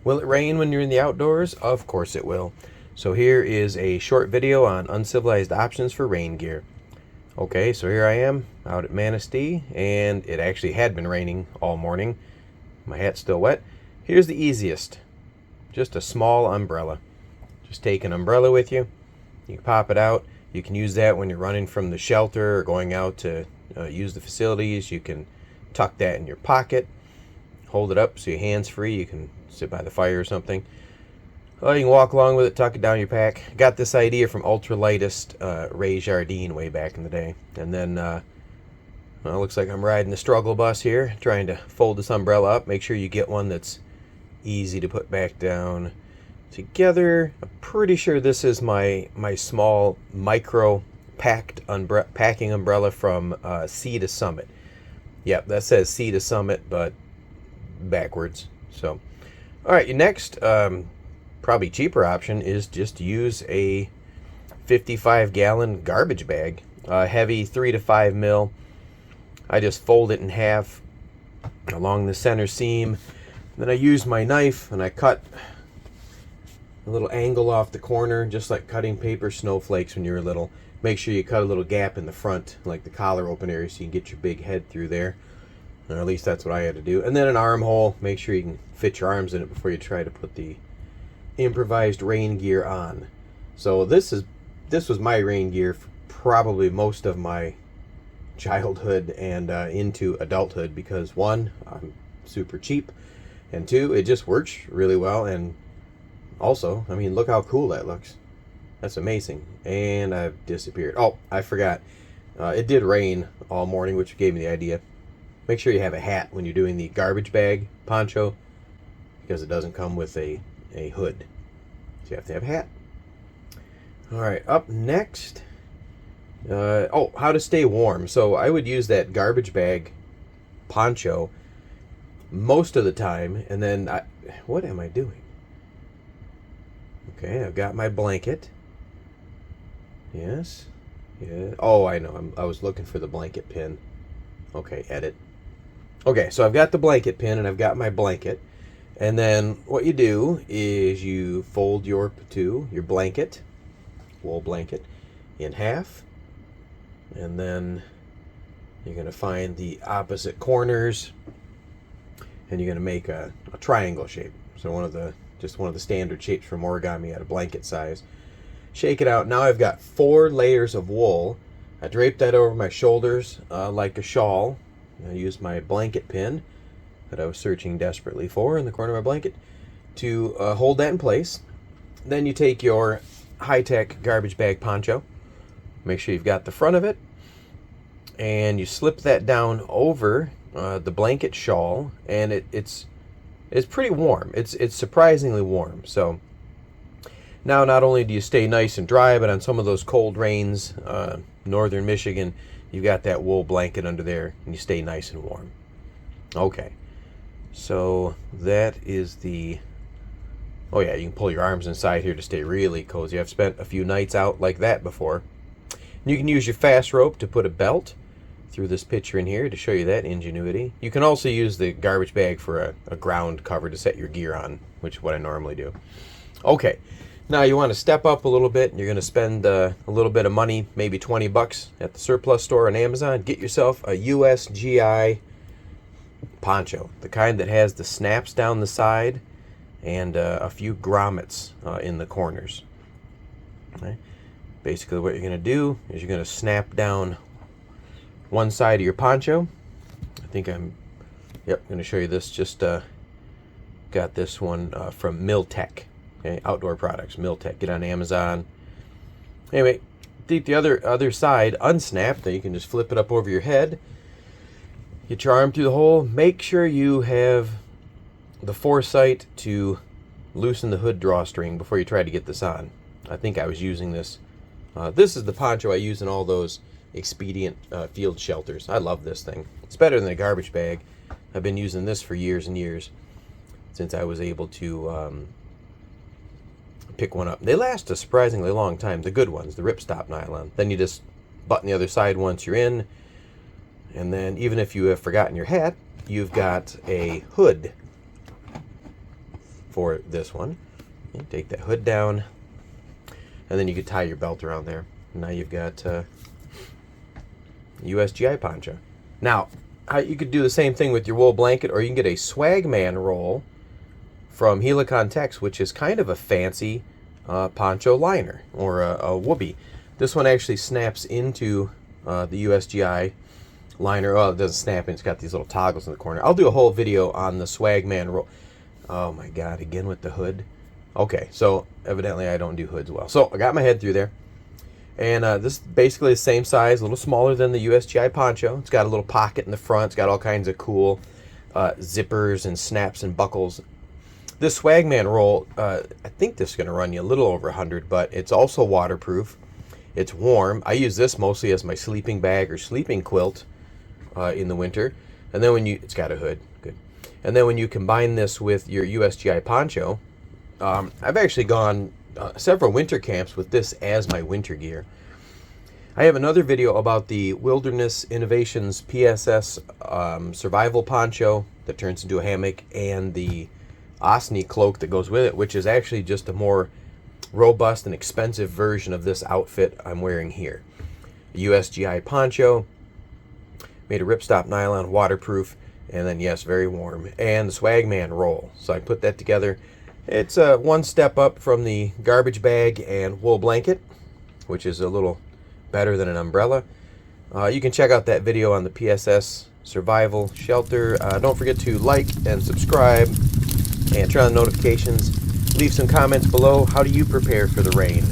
Will it rain when you're in the outdoors? Of course it will. So here is a short video on uncivilized options for rain gear. Okay, so here I am out at Manistee, and it actually had been raining all morning. My hat's still wet. Here's the easiest. Just a small umbrella. Just take an umbrella with you. You can pop it out. You can use that when you're running from the shelter or going out to use the facilities. You can tuck that in your pocket. Hold it up so your hand's free. You can sit by the fire or something. You can walk along with it, tuck it down your pack. Got this idea from Ultralightist Ray Jardine way back in the day. And then, well, it looks like I'm riding the struggle bus here, trying to fold this umbrella up. Make sure you get one that's easy to put back down together. I'm pretty sure this is my small micro packing umbrella from Sea to Summit. Yep, that says Sea to Summit, but backwards. So, all right, your next probably cheaper option is just use a 55-gallon garbage bag, heavy 3 to 5 mil. I just fold it in half along the center seam. Then I use my knife and I cut a little angle off the corner, just like cutting paper snowflakes when you were little. Make sure you cut a little gap in the front, like the collar open area, so you can get your big head through there. Or at least that's what I had to do. And then an armhole. Make sure you can fit your arms in it before you try to put the improvised rain gear on. So this was my rain gear for probably most of my childhood and into adulthood, because one, I'm super cheap, and two, it just works really well. And also, I mean, look how cool that looks. That's amazing. And I've disappeared. Oh, I forgot. It did rain all morning, which gave me the idea. Make sure you have a hat when you're doing the garbage bag poncho, because it doesn't come with a hood. So you have to have a hat. All right, up next. How to stay warm. So I would use that garbage bag poncho most of the time, and then what am I doing? Okay, I've got my blanket. Yes. Yeah. Oh, I know. I was looking for the blanket pin. Okay, edit. Okay, so I've got the blanket pin and I've got my blanket. And then what you do is you fold your blanket, wool blanket, in half. And then you're going to find the opposite corners and you're going to make a triangle shape. So just one of the standard shapes from origami at a blanket size. Shake it out. Now I've got 4 layers of wool. I draped that over my shoulders like a shawl. I used my blanket pin that I was searching desperately for in the corner of my blanket to hold that in place. Then you take your high-tech garbage bag poncho. Make sure you've got the front of it. And you slip that down over the blanket shawl. And it's pretty warm. It's surprisingly warm. So now not only do you stay nice and dry, but on some of those cold rains, northern Michigan, you've got that wool blanket under there and you stay nice and warm. Okay, so that is the... Oh yeah, you can pull your arms inside here to stay really cozy. I've spent a few nights out like that before. You can use your fast rope to put a belt through this picture in here to show you that ingenuity. You can also use the garbage bag for a ground cover to set your gear on, which is what I normally do. Okay, now you want to step up a little bit, and you're going to spend a little bit of money, maybe $20 at the surplus store on Amazon. Get yourself a USGI poncho, the kind that has the snaps down the side and a few grommets in the corners. Okay. Basically what you're going to do is you're going to snap down one side of your poncho. I think I'm going to show you this. Just got this one from Miltech. Okay, outdoor products, Miltech. Get on Amazon. Anyway, the other side unsnapped. Then you can just flip it up over your head. Get your arm through the hole. Make sure you have the foresight to loosen the hood drawstring before you try to get this on. I think I was using this. This is the poncho I use in all those Expedient field shelters. I love this thing. It's better than a garbage bag. I've been using this for years and years since I was able to pick one up. They last a surprisingly long time, the good ones, the ripstop nylon. Then you just button the other side once you're in, and then even if you have forgotten your hat, you've got a hood for this one. You take that hood down, and then you could tie your belt around there. Now you've got USGI poncho. Now, you could do the same thing with your wool blanket, or you can get a Swagman roll from Helicon Tex, which is kind of a fancy poncho liner, or a whoopee. This one actually snaps into the USGI liner. Oh, it doesn't snap in. It's got these little toggles in the corner. I'll do a whole video on the Swagman roll. Oh my God, again with the hood. Okay, so evidently I don't do hoods well. So I got my head through there. And this is basically the same size, a little smaller than the USGI poncho. It's got a little pocket in the front. It's got all kinds of cool zippers and snaps and buckles. This Swagman roll, I think this is going to run you a little over 100, but it's also waterproof. It's warm. I use this mostly as my sleeping bag or sleeping quilt in the winter. And then it's got a hood, good. And then when you combine this with your USGI poncho, I've actually gone several winter camps with this as my winter gear. I have another video about the Wilderness Innovations PSS survival poncho that turns into a hammock, and the Osni cloak that goes with it, which is actually just a more robust and expensive version of this outfit I'm wearing here. A USGI poncho, made of ripstop nylon, waterproof, and then yes, very warm. And the Swagman roll. So I put that together. It's one step up from the garbage bag and wool blanket, which is a little better than an umbrella. You can check out that video on the PSS survival shelter. Don't forget to like and subscribe and turn on notifications. Leave some comments below. How do you prepare for the rain?